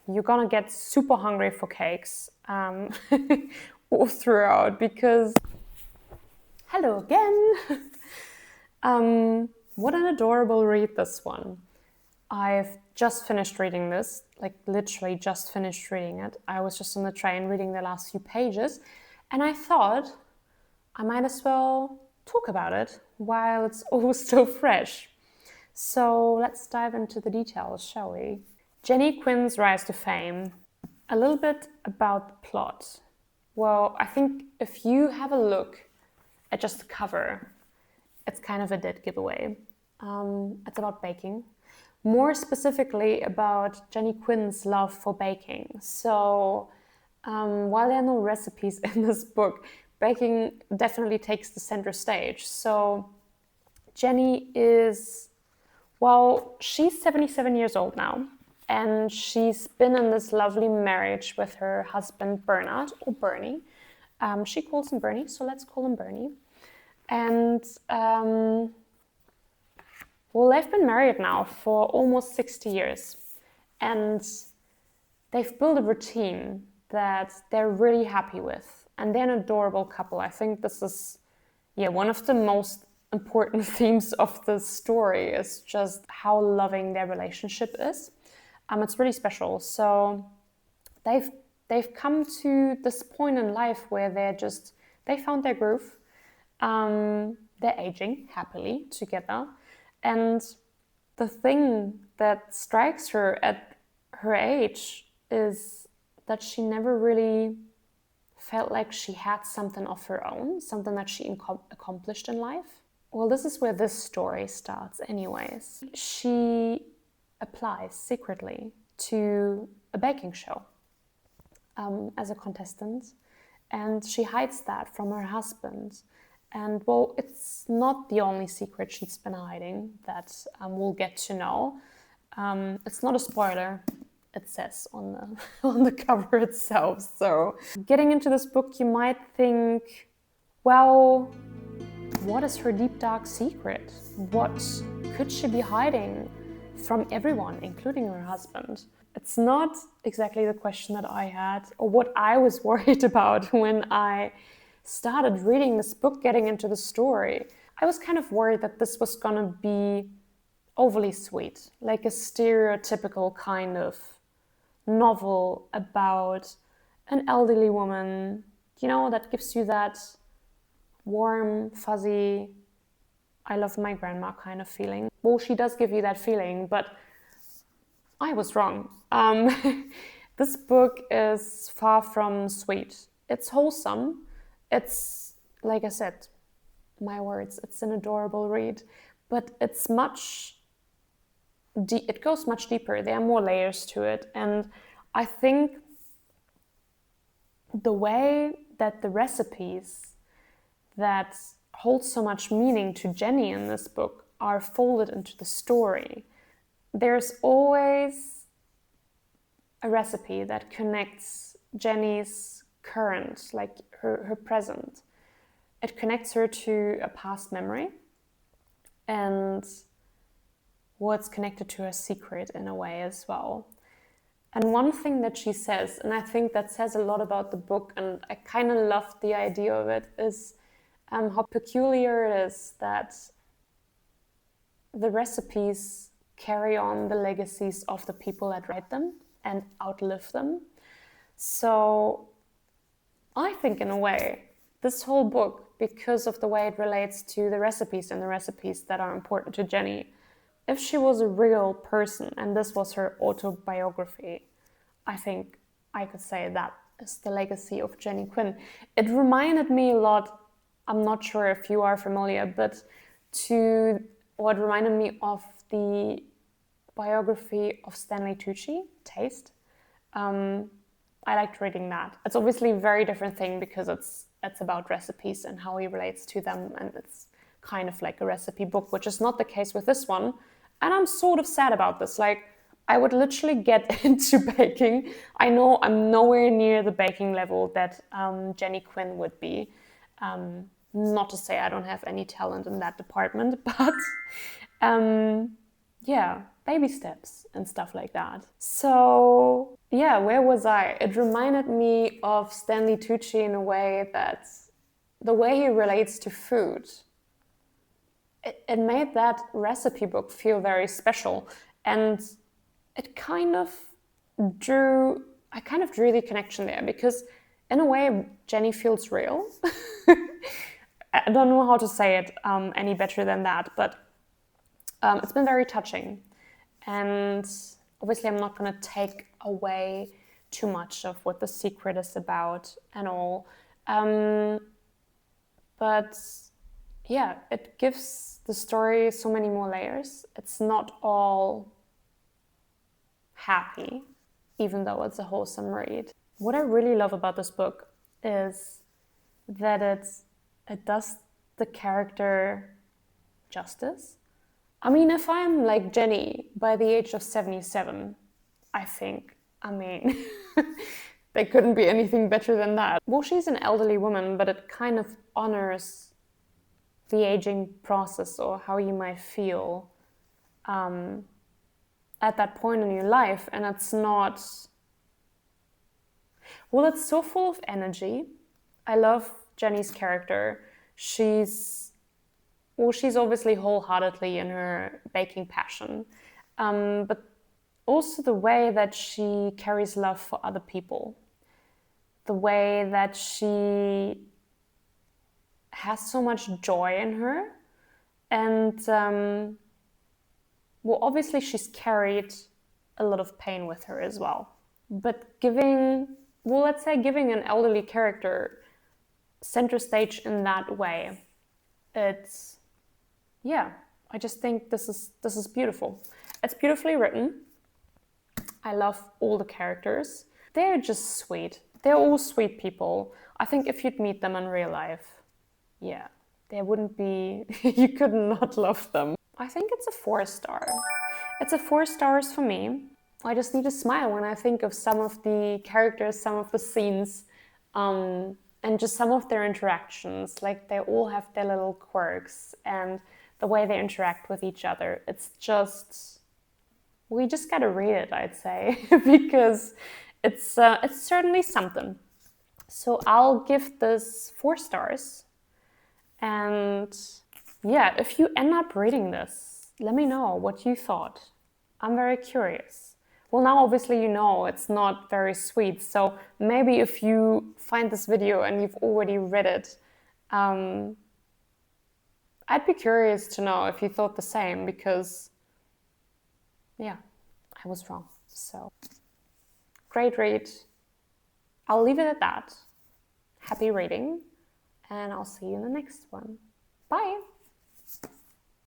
you're gonna get super hungry for cakes all throughout because, hello again. What an adorable read, this one. I've just finished reading this, like literally just finished reading it. I was just on the train reading the last few pages, and I thought I might as well talk about it while it's all still fresh. So let's dive into the details, shall we? Jenny Quinns' rise to fame. A little bit about the plot. Well, I think if you have a look at just the cover, it's kind of a dead giveaway. It's about baking. More specifically about Jenny Quinn's love for baking. So while there are no recipes in this book, baking definitely takes the center stage. So Jenny is, well, she's 77 years old now, and she's been in this lovely marriage with her husband Bernard, or Bernie. She calls him Bernie, so let's call him Bernie. And well, they've been married now for almost 60 years, and they've built a routine that they're really happy with, and they're an adorable couple. I think this is, one of the most important themes of the story is just how loving their relationship is. It's really special. So they've come to this point in life where they found their groove. They're aging happily together. And the thing that strikes her at her age is that she never really felt like she had something of her own, something that she accomplished in life. Well, this is where this story starts anyways. She applies secretly to a baking show as a contestant, and she hides that from her husband. And well, it's not the only secret she's been hiding that we'll get to know. It's not a spoiler, it says on the cover itself. So getting into this book, you might think, well, what is her deep dark secret? What could she be hiding from everyone, including her husband? It's not exactly the question that I had, or what I was worried about when I started reading this book, getting into the story. I was kind of worried that this was gonna be overly sweet, like a stereotypical kind of novel about an elderly woman, that gives you that warm, fuzzy, I love my grandma kind of feeling. Well, she does give you that feeling, but I was wrong. This book is far from sweet. It's wholesome. It's, like I said, my words, it's an adorable read, but it goes much deeper. There are more layers to it. And I think the way that the recipes that hold so much meaning to Jenny in this book are folded into the story. There's always a recipe that connects Jenny's current, like her present. It connects her to a past memory, and what's connected to her secret in a way as well. And one thing that she says, and I think that says a lot about the book, and I kind of love the idea of it, is how peculiar it is that the recipes carry on the legacies of the people that write them and outlive them. So I think in a way, this whole book, because of the way it relates to the recipes and the recipes that are important to Jenny, if she was a real person and this was her autobiography, I think I could say that is the legacy of Jenny Quinn. It reminded me a lot, I'm not sure if you are familiar, but it reminded me of the biography of Stanley Tucci, Taste. I liked reading that. It's obviously a very different thing because it's about recipes and how he relates to them, and it's kind of like a recipe book, which is not the case with this one. And I'm sort of sad about this. Like, I would literally get into baking. I know I'm nowhere near the baking level that Jenny Quinn would be. Not to say I don't have any talent in that department, but yeah, baby steps and stuff like that. So yeah, where was I? It reminded me of Stanley Tucci in a way that the way he relates to food, it made that recipe book feel very special. And it kind of I kind of drew the connection there because in a way, Jenny feels real. I don't know how to say it any better than that, but it's been very touching. And obviously, I'm not going to take away too much of what The Secret is about and all. But yeah, it gives the story so many more layers. It's not all happy, even though it's a wholesome read. What I really love about this book is that it does the character justice. I mean, if I'm like Jenny by the age of 77, I think, there couldn't be anything better than that. Well, she's an elderly woman, but it kind of honors the aging process or how you might feel at that point in your life. And it's not, well, it's so full of energy. I love Jenny's character. She's obviously wholeheartedly in her baking passion, but also the way that she carries love for other people, the way that she has so much joy in her. And well, obviously she's carried a lot of pain with her as well. But giving an elderly character center stage in that way, it's, yeah, I just think this is beautiful. It's beautifully written. I love all the characters. They're just sweet. They're all sweet people. I think if you'd meet them in real life, yeah, there wouldn't be, you could not love them. I think it's a 4-star. It's a 4 stars for me. I just need to smile when I think of some of the characters, some of the scenes, and just some of their interactions. Like, they all have their little quirks and the way they interact with each other. It's just, we just gotta read it, I'd say, because it's certainly something. So I'll give this 4 stars. And yeah, if you end up reading this, let me know what you thought. I'm very curious. Well, now obviously you know it's not very sweet, so maybe if you find this video and you've already read it, I'd be curious to know if you thought the same, because yeah, I was wrong. So, great read. I'll leave it at that. Happy reading, and I'll see you in the next one. Bye!